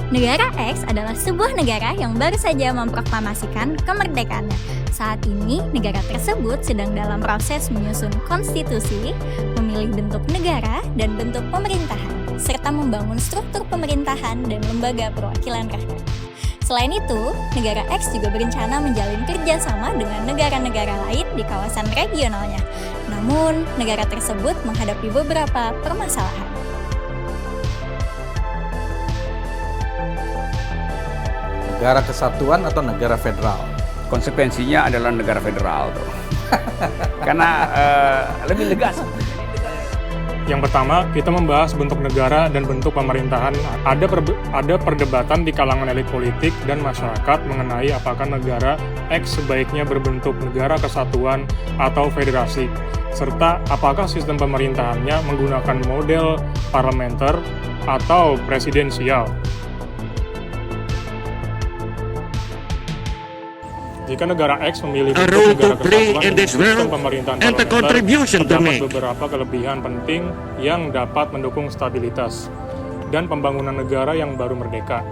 Negara X adalah sebuah negara yang baru saja memproklamasikan kemerdekaannya. Saat ini, negara tersebut sedang dalam proses menyusun konstitusi, memilih bentuk negara dan bentuk pemerintahan, serta membangun struktur pemerintahan dan lembaga perwakilan rakyat. Selain itu, negara X juga berencana menjalin kerjasama dengan negara-negara lain di kawasan regionalnya. Namun, negara tersebut menghadapi beberapa permasalahan. Negara kesatuan atau negara federal? Konsekuensinya adalah negara federal tuh. Karena lebih legas. Yang pertama, kita membahas bentuk negara dan bentuk pemerintahan. Ada perdebatan di kalangan elit politik dan masyarakat mengenai apakah negara X sebaiknya berbentuk negara kesatuan atau federasi, serta apakah sistem pemerintahannya menggunakan model parlementer atau presidensial. Jika negara X memilih bentuk negara kesatuan, sistem pemerintahan parlementer terdapat beberapa kelebihan penting yang dapat mendukung stabilitas dan pembangunan negara yang baru merdeka.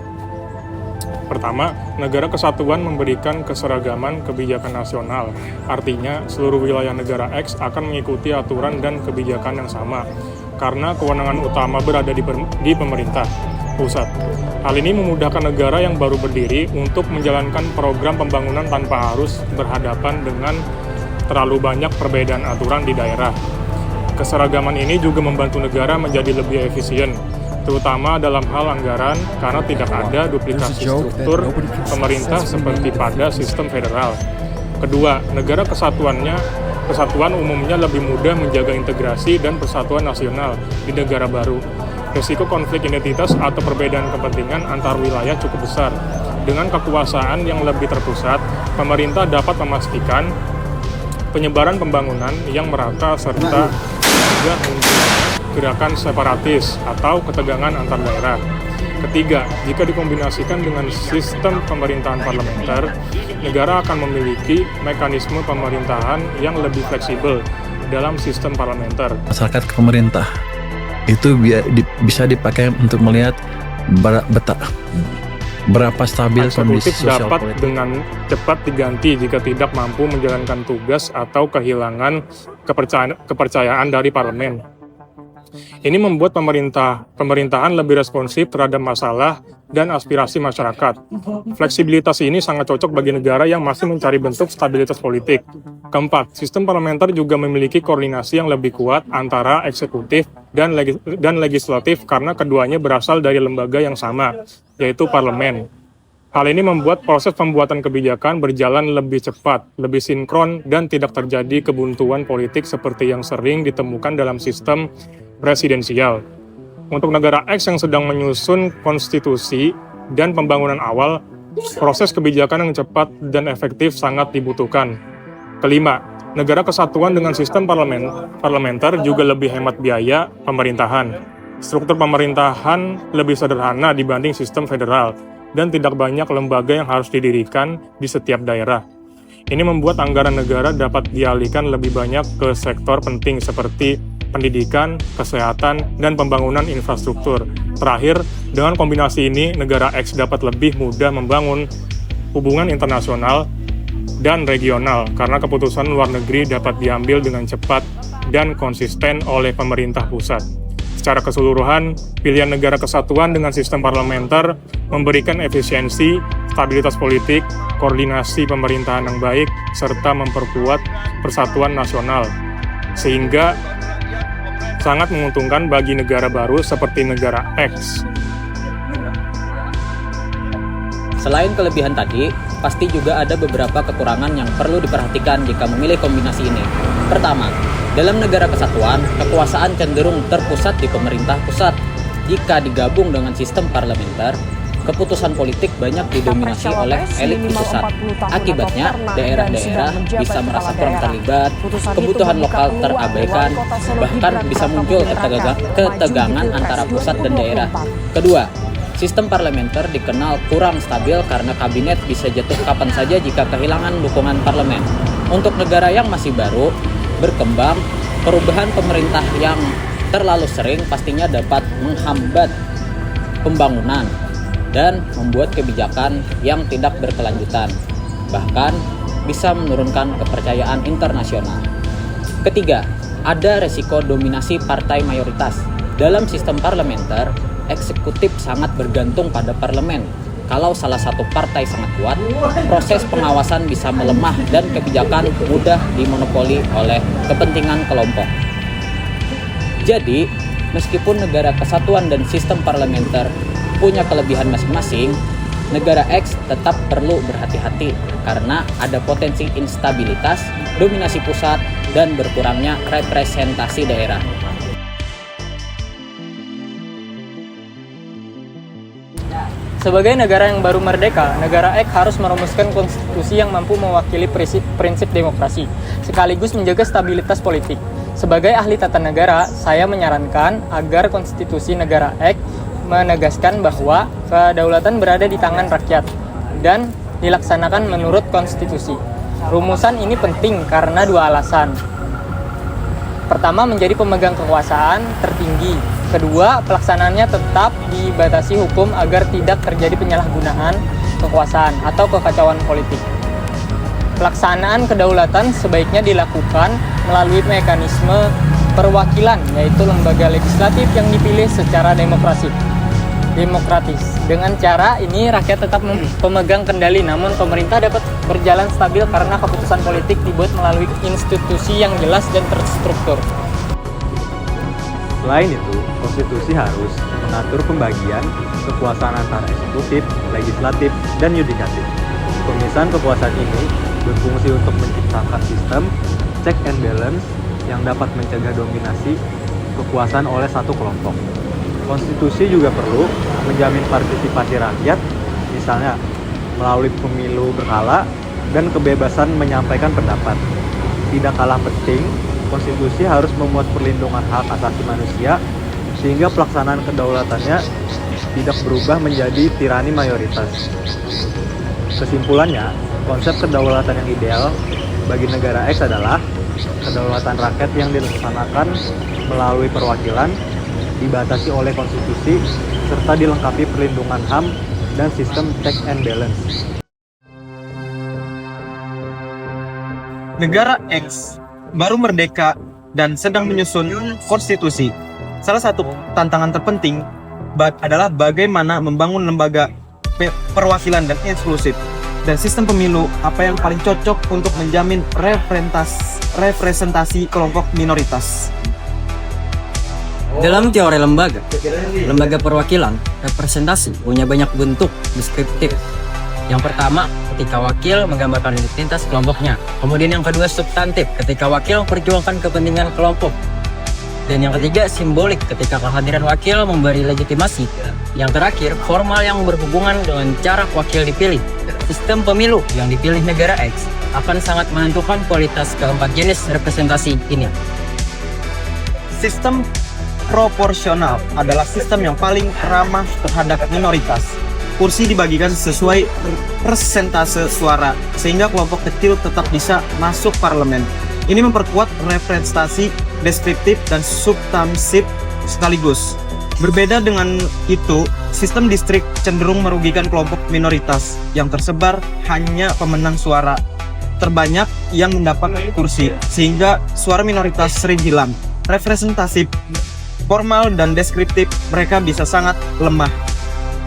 Pertama, negara kesatuan memberikan keseragaman kebijakan nasional. Artinya, seluruh wilayah negara X akan mengikuti aturan dan kebijakan yang sama, karena kewenangan utama berada di pemerintah pusat. Hal ini memudahkan negara yang baru berdiri untuk menjalankan program pembangunan tanpa harus berhadapan dengan terlalu banyak perbedaan aturan di daerah. Keseragaman ini juga membantu negara menjadi lebih efisien, terutama dalam hal anggaran karena tidak ada duplikasi struktur pemerintah seperti pada sistem federal. Kedua, negara kesatuan umumnya lebih mudah menjaga integrasi dan persatuan nasional di negara baru. Risiko konflik identitas atau perbedaan kepentingan antar wilayah cukup besar. Dengan kekuasaan yang lebih terpusat, pemerintah dapat memastikan penyebaran pembangunan yang merata serta mencegah munculnya gerakan separatis atau ketegangan antar daerah. Ketiga, jika dikombinasikan dengan sistem pemerintahan parlementer, negara akan memiliki mekanisme pemerintahan yang lebih fleksibel dalam sistem parlementer. Masyarakat ke pemerintah itu bisa dipakai untuk melihat berapa stabil kondisi sosial dapat politik. Dengan cepat diganti jika tidak mampu menjalankan tugas atau kehilangan kepercayaan dari parlemen. Ini membuat pemerintahan lebih responsif terhadap masalah dan aspirasi masyarakat. Fleksibilitas ini sangat cocok bagi negara yang masih mencari bentuk stabilitas politik. Keempat, sistem parlementer juga memiliki koordinasi yang lebih kuat antara eksekutif dan legislatif karena keduanya berasal dari lembaga yang sama, yaitu parlemen. Hal ini membuat proses pembuatan kebijakan berjalan lebih cepat, lebih sinkron, dan tidak terjadi kebuntuan politik seperti yang sering ditemukan dalam sistem presidensial. Untuk negara X yang sedang menyusun konstitusi dan pembangunan awal, proses kebijakan yang cepat dan efektif sangat dibutuhkan. Kelima, negara kesatuan dengan sistem parlementer juga lebih hemat biaya pemerintahan. Struktur pemerintahan lebih sederhana dibanding sistem federal, dan tidak banyak lembaga yang harus didirikan di setiap daerah. Ini membuat anggaran negara dapat dialihkan lebih banyak ke sektor penting seperti pendidikan, kesehatan, dan pembangunan infrastruktur. Terakhir, dengan kombinasi ini, negara X dapat lebih mudah membangun hubungan internasional dan regional karena keputusan luar negeri dapat diambil dengan cepat dan konsisten oleh pemerintah pusat. Secara keseluruhan, pilihan negara kesatuan dengan sistem parlementer memberikan efisiensi, stabilitas politik, koordinasi pemerintahan yang baik, serta memperkuat persatuan nasional, sehingga sangat menguntungkan bagi negara baru seperti negara X. Selain kelebihan tadi, pasti juga ada beberapa kekurangan yang perlu diperhatikan jika memilih kombinasi ini. Pertama, dalam negara kesatuan, kekuasaan cenderung terpusat di pemerintah pusat. Jika digabung dengan sistem parlementer, keputusan politik banyak didominasi oleh elit di pusat. Akibatnya, daerah-daerah bisa merasa kurang terlibat, kebutuhan lokal terabaikan, bahkan bisa muncul ketegangan antara pusat dan daerah. Kedua, sistem parlementer dikenal kurang stabil karena kabinet bisa jatuh kapan saja jika kehilangan dukungan parlemen. Untuk negara yang masih baru berkembang, perubahan pemerintah yang terlalu sering pastinya dapat menghambat pembangunan. dan membuat kebijakan yang tidak berkelanjutan, bahkan bisa menurunkan kepercayaan internasional. Ketiga, ada resiko dominasi partai mayoritas. Dalam sistem parlementer, eksekutif sangat bergantung pada parlemen. Kalau salah satu partai sangat kuat, proses pengawasan bisa melemah dan kebijakan mudah dimonopoli oleh kepentingan kelompok. Jadi, meskipun negara kesatuan dan sistem parlementer punya kelebihan masing-masing, negara X tetap perlu berhati-hati karena ada potensi instabilitas, dominasi pusat, dan berkurangnya representasi daerah. Sebagai negara yang baru merdeka, negara X harus merumuskan konstitusi yang mampu mewakili prinsip demokrasi, sekaligus menjaga stabilitas politik. Sebagai ahli tata negara, saya menyarankan agar konstitusi negara X menegaskan bahwa kedaulatan berada di tangan rakyat dan dilaksanakan menurut konstitusi. Rumusan ini penting karena dua alasan. Pertama, menjadi pemegang kekuasaan tertinggi. Kedua, pelaksanaannya tetap dibatasi hukum agar tidak terjadi penyalahgunaan kekuasaan atau kekacauan politik. Pelaksanaan kedaulatan sebaiknya dilakukan melalui mekanisme perwakilan, yaitu lembaga legislatif yang dipilih secara demokratis. Dengan cara ini rakyat tetap pemegang kendali, namun pemerintah dapat berjalan stabil karena keputusan politik dibuat melalui institusi yang jelas dan terstruktur. Selain itu, konstitusi harus mengatur pembagian kekuasaan antara eksekutif, legislatif, dan yudikatif. Pemisahan kekuasaan ini berfungsi untuk menciptakan sistem check and balance yang dapat mencegah dominasi kekuasaan oleh satu kelompok. Konstitusi juga perlu menjamin partisipasi rakyat, misalnya melalui pemilu berkala dan kebebasan menyampaikan pendapat. Tidak kalah penting, konstitusi harus memuat perlindungan hak asasi manusia sehingga pelaksanaan kedaulatannya tidak berubah menjadi tirani mayoritas. Kesimpulannya, konsep kedaulatan yang ideal bagi negara X adalah kedaulatan rakyat yang dilaksanakan melalui perwakilan, dibatasi oleh konstitusi, serta dilengkapi perlindungan HAM dan sistem check and balance. Negara X baru merdeka dan sedang menyusun konstitusi. Salah satu tantangan terpenting adalah bagaimana membangun lembaga perwakilan dan inklusif dan sistem pemilu apa yang paling cocok untuk menjamin representasi kelompok minoritas. Dalam teori lembaga perwakilan representasi punya banyak bentuk deskriptif. Yang pertama, ketika wakil menggambarkan identitas kelompoknya. Kemudian yang kedua, substantif, ketika wakil memperjuangkan kepentingan kelompok. Dan yang ketiga, simbolik, ketika kehadiran wakil memberi legitimasi. Yang terakhir, formal yang berhubungan dengan cara wakil dipilih. Sistem pemilu yang dipilih negara X akan sangat menentukan kualitas keempat jenis representasi ini. Sistem proporsional adalah sistem yang paling ramah terhadap minoritas. Kursi dibagikan sesuai persentase suara, sehingga kelompok kecil tetap bisa masuk parlemen. Ini memperkuat representasi deskriptif dan substansif sekaligus. Berbeda dengan itu, sistem distrik cenderung merugikan kelompok minoritas yang tersebar hanya pemenang suara terbanyak yang mendapat kursi, sehingga suara minoritas sering hilang. Representatif, formal, dan deskriptif mereka bisa sangat lemah.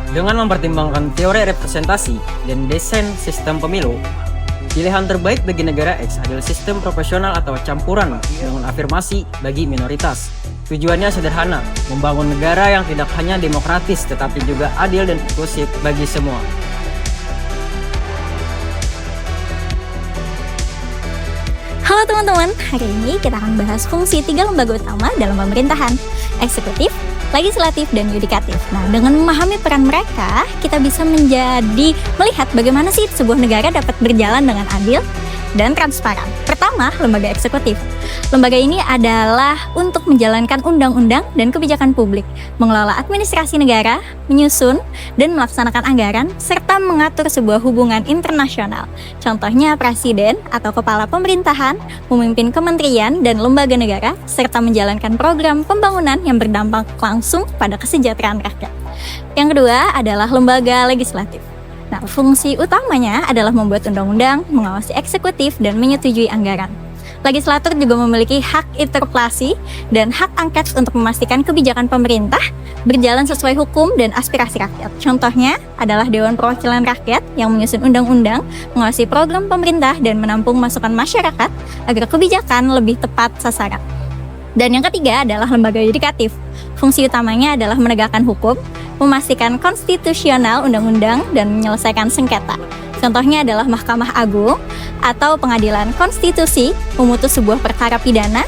Dengan mempertimbangkan teori representasi dan desain sistem pemilu, pilihan terbaik bagi negara X adalah sistem proporsional atau campuran dengan afirmasi bagi minoritas. Tujuannya sederhana, membangun negara yang tidak hanya demokratis tetapi juga adil dan inklusif bagi semua. Halo teman-teman, hari ini kita akan bahas fungsi 3 lembaga utama dalam pemerintahan, eksekutif, legislatif, dan yudikatif. Nah, dengan memahami peran mereka, kita bisa melihat bagaimana sih sebuah negara dapat berjalan dengan adil dan transparan. Pertama, lembaga eksekutif. Lembaga ini adalah untuk menjalankan undang-undang dan kebijakan publik, mengelola administrasi negara, menyusun dan melaksanakan anggaran, serta mengatur sebuah hubungan internasional. Contohnya presiden atau kepala pemerintahan, memimpin kementerian dan lembaga negara, serta menjalankan program pembangunan yang berdampak langsung pada kesejahteraan rakyat. Yang kedua adalah lembaga legislatif. Nah, fungsi utamanya adalah membuat undang-undang, mengawasi eksekutif, dan menyetujui anggaran. Legislatur juga memiliki hak interpelasi dan hak angket untuk memastikan kebijakan pemerintah berjalan sesuai hukum dan aspirasi rakyat. Contohnya adalah Dewan Perwakilan Rakyat yang menyusun undang-undang, mengawasi program pemerintah, dan menampung masukan masyarakat agar kebijakan lebih tepat sasaran. Dan yang ketiga adalah lembaga yudikatif. Fungsi utamanya adalah menegakkan hukum, memastikan konstitusional undang-undang, dan menyelesaikan sengketa. Contohnya adalah Mahkamah Agung atau Pengadilan Konstitusi, memutus sebuah perkara pidana,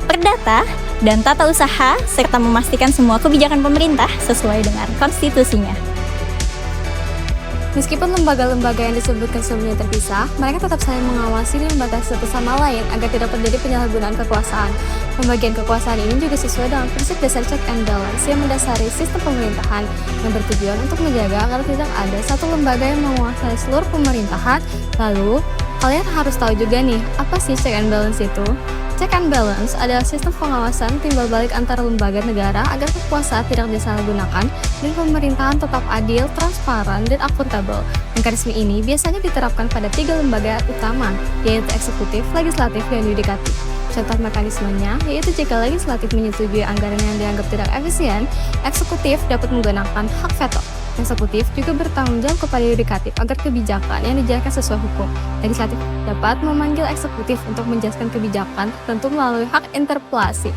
perdata, dan tata usaha, serta memastikan semua kebijakan pemerintah sesuai dengan konstitusinya. Meskipun lembaga-lembaga yang disebutkan sebelumnya terpisah, mereka tetap saling mengawasi dan membatasi satu sama lain agar tidak terjadi penyalahgunaan kekuasaan. Pembagian kekuasaan ini juga sesuai dengan prinsip dasar check and balance yang mendasari sistem pemerintahan yang bertujuan untuk menjaga agar tidak ada satu lembaga yang menguasai seluruh pemerintahan. Lalu, kalian harus tahu juga nih, apa sih check and balance itu? Check and balance adalah sistem pengawasan timbal balik antara lembaga negara agar kekuasaan tidak disalahgunakan dan pemerintahan tetap adil, transparan, dan akuntabel. Mekanisme ini biasanya diterapkan pada 3 lembaga utama, yaitu eksekutif, legislatif, dan yudikatif. Contoh mekanismenya yaitu jika legislatif menyetujui anggaran yang dianggap tidak efisien, eksekutif dapat menggunakan hak veto. Eksekutif juga bertanggung jawab kepada yudikatif agar kebijakan yang dijalankan sesuai hukum. Legislatif dapat memanggil eksekutif untuk menjelaskan kebijakan tentu melalui hak interpelasi.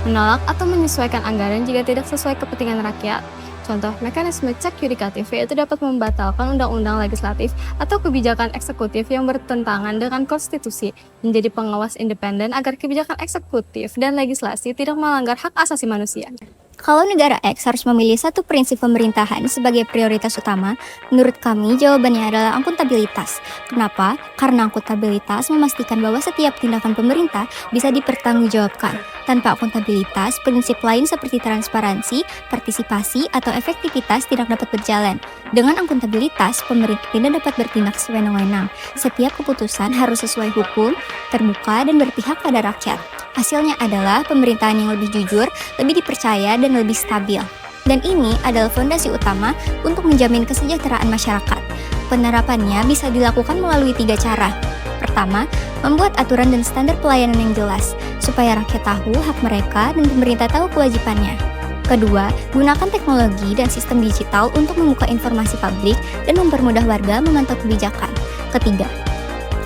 Menolak atau menyesuaikan anggaran jika tidak sesuai kepentingan rakyat. Contoh mekanisme cek yudikatif yaitu dapat membatalkan undang-undang legislatif atau kebijakan eksekutif yang bertentangan dengan konstitusi, menjadi pengawas independen agar kebijakan eksekutif dan legislasi tidak melanggar hak asasi manusia. Kalau negara X harus memilih satu prinsip pemerintahan sebagai prioritas utama, menurut kami jawabannya adalah akuntabilitas. Kenapa? Karena akuntabilitas memastikan bahwa setiap tindakan pemerintah bisa dipertanggungjawabkan. Tanpa akuntabilitas, prinsip lain seperti transparansi, partisipasi, atau efektivitas tidak dapat berjalan. Dengan akuntabilitas, pemerintah tidak dapat bertindak sewenang-wenang. Setiap keputusan harus sesuai hukum, terbuka, dan berpihak pada rakyat. Hasilnya adalah pemerintahan yang lebih jujur, lebih dipercaya, dan lebih stabil. Dan ini adalah fondasi utama untuk menjamin kesejahteraan masyarakat. Penerapannya bisa dilakukan melalui 3 cara. Pertama, membuat aturan dan standar pelayanan yang jelas, supaya rakyat tahu hak mereka dan pemerintah tahu kewajibannya. Kedua, gunakan teknologi dan sistem digital untuk membuka informasi publik dan mempermudah warga memantau kebijakan. Ketiga,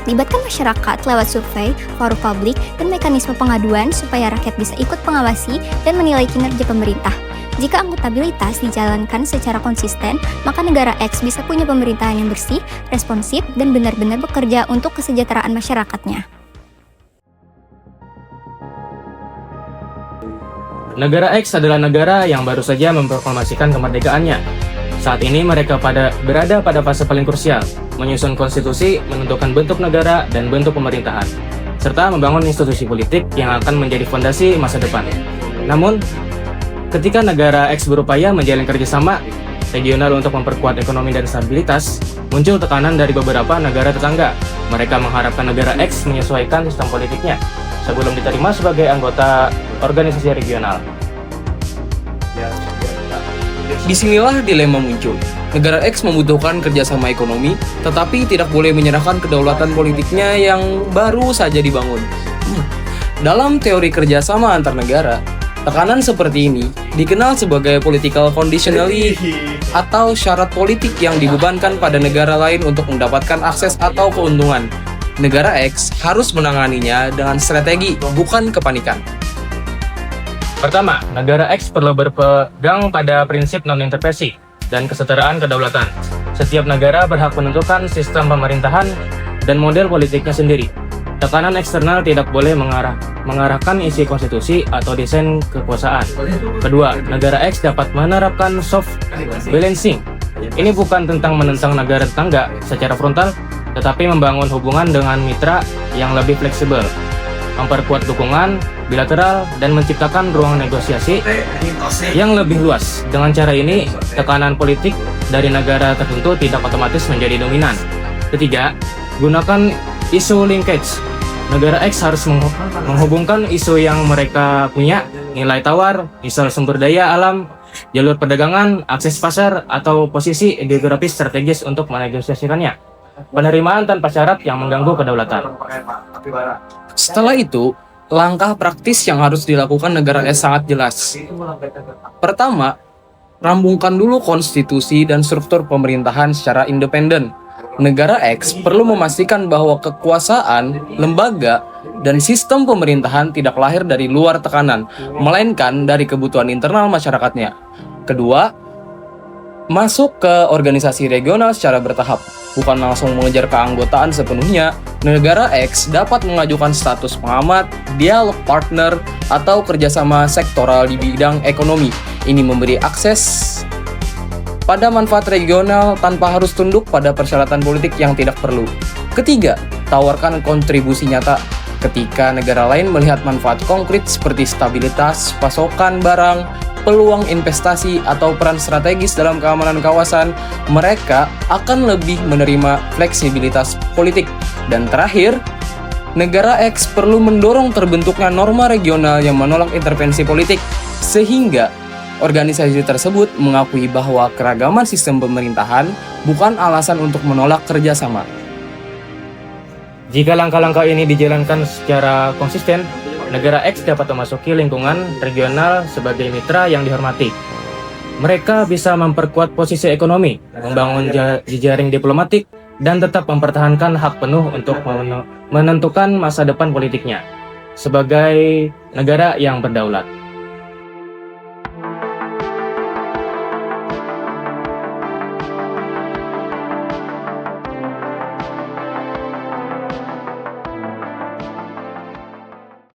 libatkan masyarakat lewat survei, forum publik, dan mekanisme pengaduan supaya rakyat bisa ikut mengawasi dan menilai kinerja pemerintah. Jika akuntabilitas dijalankan secara konsisten, maka negara X bisa punya pemerintahan yang bersih, responsif, dan benar-benar bekerja untuk kesejahteraan masyarakatnya. Negara X adalah negara yang baru saja memproklamasikan kemerdekaannya. Saat ini mereka berada pada fase paling krusial, menyusun konstitusi, menentukan bentuk negara dan bentuk pemerintahan, serta membangun institusi politik yang akan menjadi fondasi masa depan. Namun, ketika negara X berupaya menjalin kerjasama regional untuk memperkuat ekonomi dan stabilitas, muncul tekanan dari beberapa negara tetangga. Mereka mengharapkan negara X menyesuaikan sistem politiknya sebelum diterima sebagai anggota organisasi regional. Disinilah dilema muncul. Negara X membutuhkan kerjasama ekonomi, tetapi tidak boleh menyerahkan kedaulatan politiknya yang baru saja dibangun. Dalam teori kerjasama antar negara, tekanan seperti ini dikenal sebagai political conditionality atau syarat politik yang dibebankan pada negara lain untuk mendapatkan akses atau keuntungan. Negara X harus menanganinya dengan strategi, bukan kepanikan. Pertama, negara X perlu berpegang pada prinsip non-intervensi dan kesetaraan kedaulatan. Setiap negara berhak menentukan sistem pemerintahan dan model politiknya sendiri. Tekanan eksternal tidak boleh mengarahkan isi konstitusi atau desain kekuasaan. Kedua, negara X dapat menerapkan soft balancing. Ini bukan tentang menentang negara tetangga secara frontal, tetapi membangun hubungan dengan mitra yang lebih fleksibel, memperkuat dukungan bilateral, dan menciptakan ruang negosiasi yang lebih luas. Dengan cara ini, tekanan politik dari negara tertentu tidak otomatis menjadi dominan. Ketiga, gunakan isu linkage. Negara X harus menghubungkan isu yang mereka punya, nilai tawar, misal sumber daya alam, jalur perdagangan, akses pasar, atau posisi geografis strategis untuk menegosiasikannya. Penerimaan tanpa syarat yang mengganggu kedaulatan. Setelah itu, langkah praktis yang harus dilakukan negara S sangat jelas. Pertama, rampungkan dulu konstitusi dan struktur pemerintahan secara independen. Negara X perlu memastikan bahwa kekuasaan, lembaga, dan sistem pemerintahan tidak lahir dari luar tekanan, melainkan dari kebutuhan internal masyarakatnya. Kedua, masuk ke organisasi regional secara bertahap, bukan langsung mengejar keanggotaan sepenuhnya. Negara X dapat mengajukan status pengamat, dialog partner, atau kerjasama sektoral di bidang ekonomi. Ini memberi akses pada manfaat regional tanpa harus tunduk pada persyaratan politik yang tidak perlu. Ketiga, tawarkan kontribusi nyata. Ketika negara lain melihat manfaat konkret seperti stabilitas, pasokan barang, peluang investasi, atau peran strategis dalam keamanan kawasan, mereka akan lebih menerima fleksibilitas politik. Dan terakhir, negara X perlu mendorong terbentuknya norma regional yang menolak intervensi politik, sehingga organisasi tersebut mengakui bahwa keragaman sistem pemerintahan bukan alasan untuk menolak kerjasama. Jika langkah-langkah ini dijalankan secara konsisten, negara X dapat memasuki lingkungan regional sebagai mitra yang dihormati. Mereka bisa memperkuat posisi ekonomi, membangun jejaring diplomatik, dan tetap mempertahankan hak penuh untuk menentukan masa depan politiknya sebagai negara yang berdaulat.